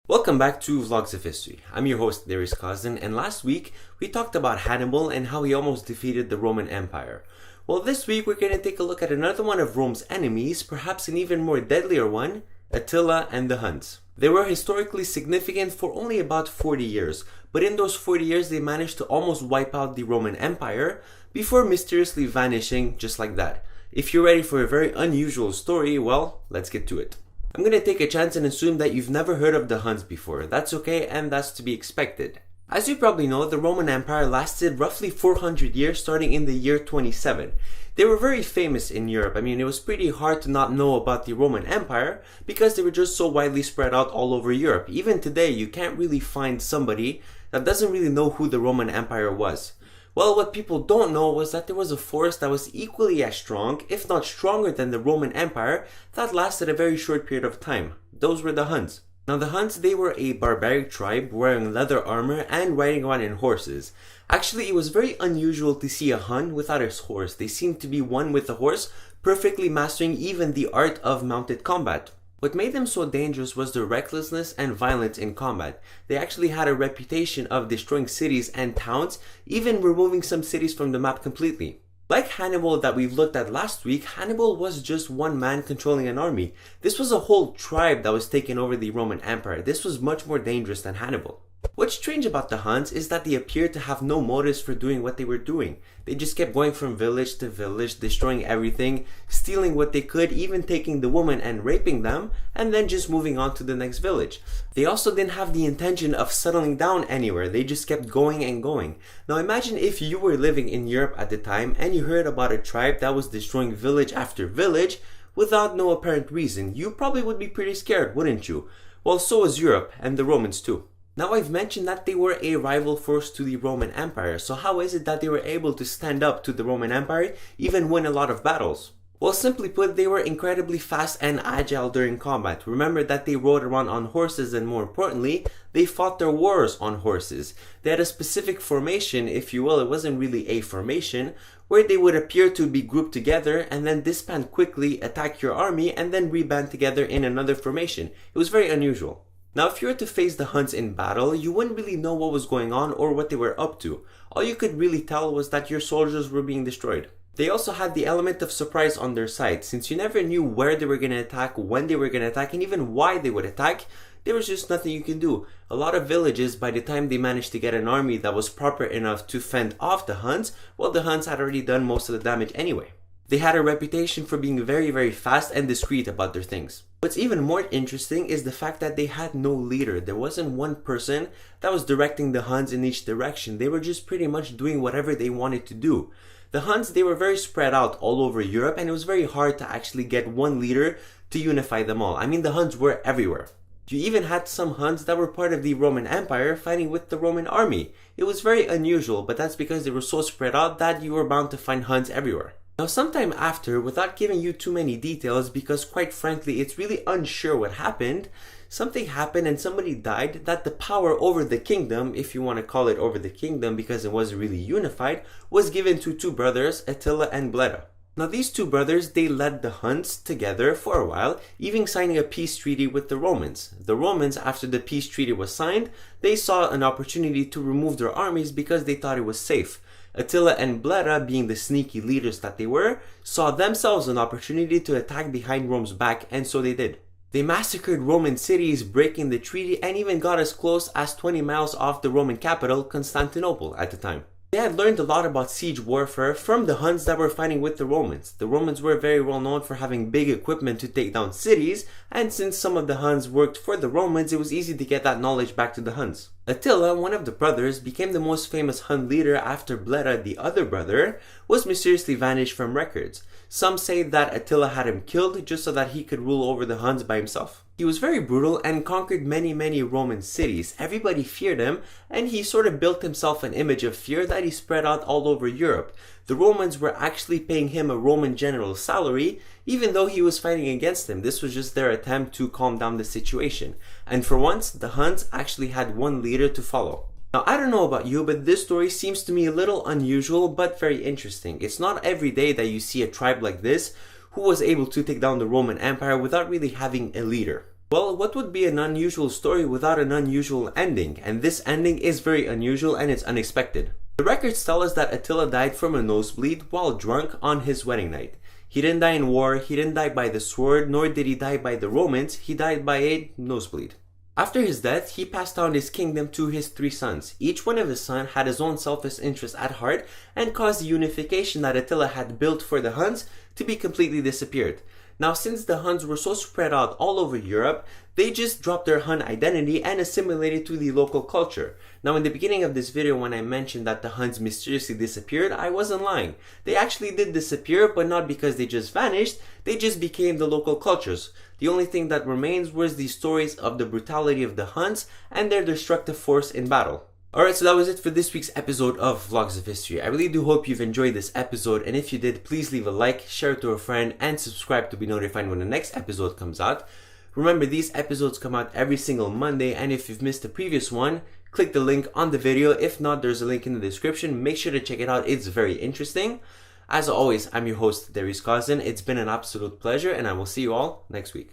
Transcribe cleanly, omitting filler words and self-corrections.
Welcome back to Vlogs of History. I'm your host, Darius Cousin, and last week we talked about Hannibal and how he almost defeated the Roman Empire. Well, this week we're going to take a look at another one of Rome's enemies, perhaps an even more deadlier one, Attila and the Huns. They were historically significant for only about 40 years, but in those 40 years they managed to almost wipe out the Roman Empire before mysteriously vanishing just like that. If you're ready for a very unusual story, well, let's get to it. I'm going to take a chance and assume that you've never heard of the Huns before. That's okay, and that's to be expected. As you probably know, the Roman Empire lasted roughly 400 years starting in the year 27. They were very famous in Europe. It was pretty hard to not know about the Roman Empire because they were just so widely spread out all over Europe. Even today, you can't really find somebody that doesn't really know who the Roman Empire was. Well, what people don't know was that there was a force that was equally as strong, if not stronger than the Roman Empire, that lasted a very short period of time. Those were the Huns. Now the Huns, they were a barbaric tribe wearing leather armor and riding around in horses. Actually, it was very unusual to see a Hun without his horse. They seemed to be one with a horse, perfectly mastering even the art of mounted combat. What made them so dangerous was their recklessness and violence in combat. They actually had a reputation of destroying cities and towns, even removing some cities from the map completely. Like Hannibal that we've looked at last week, Hannibal was just one man controlling an army. This was a whole tribe that was taking over the Roman Empire. This was much more dangerous than Hannibal. What's strange about the Huns is that they appeared to have no motives for doing what they were doing. They just kept going from village to village, destroying everything, stealing what they could, even taking the women and raping them, and then just moving on to the next village. They also didn't have the intention of settling down anywhere. They just kept going and going. Now imagine if you were living in Europe at the time and you heard about a tribe that was destroying village after village without no apparent reason. You probably would be pretty scared, wouldn't you? Well, so was Europe, and the Romans too. Now I've mentioned that they were a rival force to the Roman Empire, so how is it that they were able to stand up to the Roman Empire, even win a lot of battles? Well, simply put, they were incredibly fast and agile during combat. Remember that they rode around on horses, and more importantly, they fought their wars on horses. They had a specific formation, if you will. It wasn't really a formation, where they would appear to be grouped together and then disband quickly, attack your army, and then reband together in another formation. It was very unusual. Now, if you were to face the Huns in battle, you wouldn't really know what was going on or what they were up to. All you could really tell was that your soldiers were being destroyed. They also had the element of surprise on their side. Since you never knew where they were going to attack, when they were going to attack, and even why they would attack, there was just nothing you can do. A lot of villages, by the time they managed to get an army that was proper enough to fend off the Huns, well, the Huns had already done most of the damage anyway. They had a reputation for being very, very fast and discreet about their things. What's even more interesting is the fact that they had no leader. There wasn't one person that was directing the Huns in each direction. They were just pretty much doing whatever they wanted to do. The Huns, they were very spread out all over Europe, and it was very hard to actually get one leader to unify them all. The Huns were everywhere. You even had some Huns that were part of the Roman Empire fighting with the Roman army. It was very unusual, but that's because they were so spread out that you were bound to find Huns everywhere. Now, sometime after, without giving you too many details, because quite frankly, it's really unsure what happened, something happened and somebody died that the power over the kingdom, if you want to call it over the kingdom because it wasn't really unified, was given to two brothers, Attila and Bleda. Now, these two brothers, they led the Huns together for a while, even signing a peace treaty with the Romans. The Romans, after the peace treaty was signed, they saw an opportunity to remove their armies because they thought it was safe. Attila and Bleda, being the sneaky leaders that they were, saw themselves an opportunity to attack behind Rome's back, and so they did. They massacred Roman cities, breaking the treaty, and even got as close as 20 miles off the Roman capital, Constantinople, at the time. They had learned a lot about siege warfare from the Huns that were fighting with the Romans. The Romans were very well known for having big equipment to take down cities, and since some of the Huns worked for the Romans, it was easy to get that knowledge back to the Huns. Attila, one of the brothers, became the most famous Hun leader after Bleda, the other brother, was mysteriously vanished from records. Some say that Attila had him killed just so that he could rule over the Huns by himself. He was very brutal and conquered many Roman cities. Everybody feared him, and he sort of built himself an image of fear that he spread out all over Europe. The Romans were actually paying him a Roman general's salary, even though he was fighting against them. This was just their attempt to calm down the situation. And for once, the Huns actually had one leader to follow. Now, I don't know about you, but this story seems to me a little unusual, but very interesting. It's not every day that you see a tribe like this who was able to take down the Roman Empire without really having a leader. Well, what would be an unusual story without an unusual ending? And this ending is very unusual and it's unexpected. The records tell us that Attila died from a nosebleed while drunk on his wedding night. He didn't die in war, he didn't die by the sword, nor did he die by the Romans, he died by a nosebleed. After his death, he passed down his kingdom to his 3 sons. Each one of his sons had his own selfish interest at heart and caused the unification that Attila had built for the Huns to be completely disappeared. Now, since the Huns were so spread out all over Europe, they just dropped their Hun identity and assimilated to the local culture. Now, in the beginning of this video, when I mentioned that the Huns mysteriously disappeared, I wasn't lying. They actually did disappear, but not because they just vanished, they just became the local cultures. The only thing that remains was the stories of the brutality of the Huns and their destructive force in battle. Alright, so that was it for this week's episode of Vlogs of History. I really do hope you've enjoyed this episode, and if you did, please leave a like, share it to a friend, and subscribe to be notified when the next episode comes out. Remember, these episodes come out every single Monday, and if you've missed the previous one, click the link on the video. If not, there's a link in the description. Make sure to check it out, it's very interesting. As always, I'm your host, Darius Cousin. It's been an absolute pleasure, and I will see you all next week.